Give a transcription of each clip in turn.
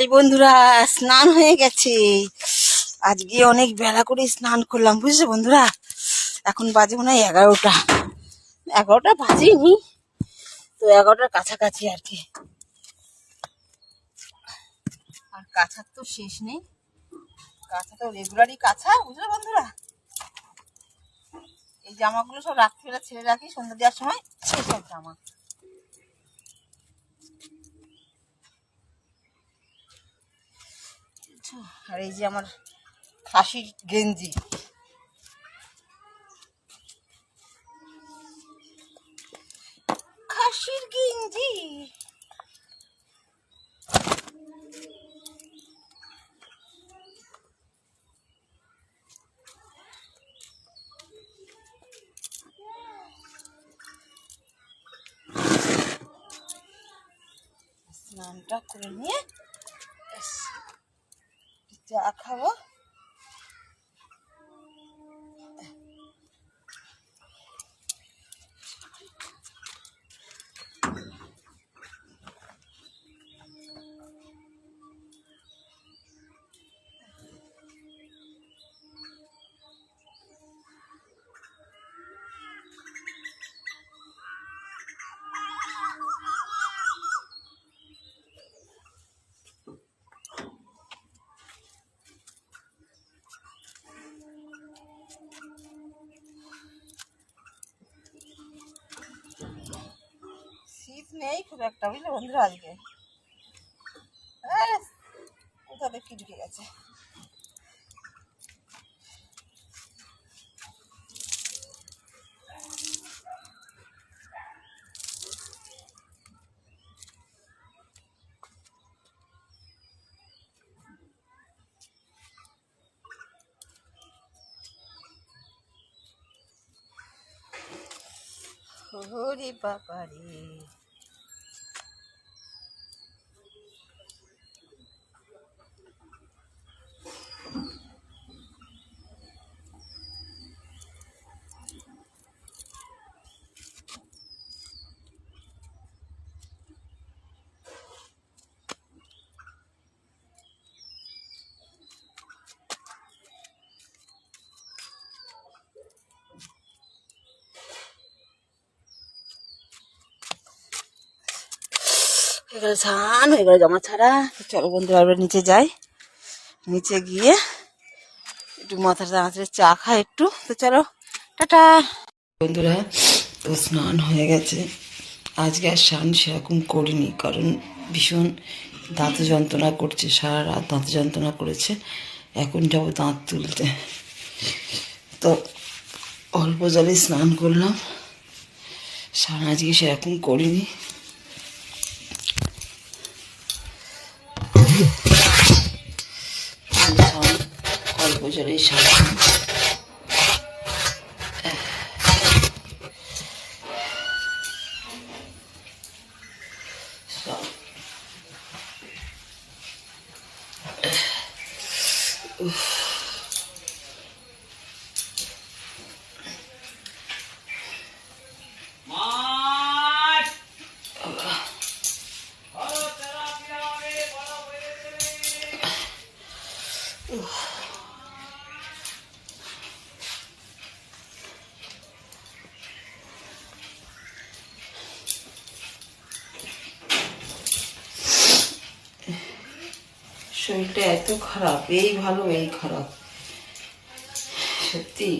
এই বন্ধুরা, স্নান হয়ে গেছে। আজকে অনেক বেলা করে স্নান করলাম, বুঝলে বন্ধুরা। এখন বাজে মনে হয় 11টা। 11টা বাজেনি তো, 11টার কাছাকাছি আর কি। আর কাছার তো শেষ নেই, কাছা তো রেগুলারই কাছা, বুঝলে বন্ধুরা। এই জামাগুলো সব রাত্রিবেলা ছেড়ে রাখি, সন্ধ্যা দেওয়ার সময় সেই সব জামা। আর এই যে আমার খাসির গেঞ্জি, খাসির গেঞ্জি। স্নানটা করে নিয়ে চা খাবো। শীত নেই খুব একটা, বুঝলে বন্ধুরা। আজকে কোথা থেকে ঢুকে গেছে। ওরে বাবা রে, এগুলো ছান হয়ে গেল জামা ছাড়া। চলো বন্ধুরা, এবার নিচে যাই। নিচে গিয়ে একটু মাথাটা দাঁড়াতে চা খাই একটু। তো চলো, টাটা বন্ধুরা। তো স্নান হয়ে গেছে। আজকে আর স্নান সেরকম করিনি, কারণ ভীষণ দাঁত যন্ত্রণা করছে, সারা রাত দাঁত যন্ত্রণা করেছে। এখন যাবো দাঁত তুলতে, তো অল্প জলে স্নান করলাম। স্নান আজকে সেরকম করিনি। অল্প জলেই স্নান। শরীরটা এত খারাপ, এই ভালো এই খারাপ, সত্যি।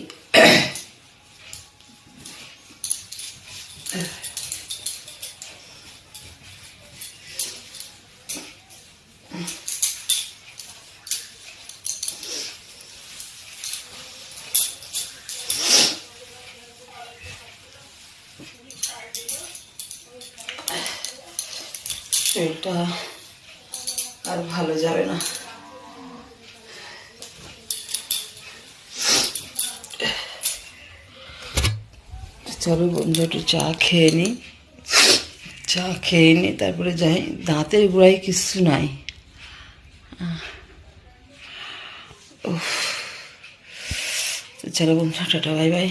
শরীরটা আর ভালো যাবে না। চলো বন্ধু, একটু চা খেয়ে নিই। চা খেয়ে নিই, তারপরে যাই। দাঁতের গোড়ায় কিছু নাই। চলো বন্ধু, টাটা, বাই বাই।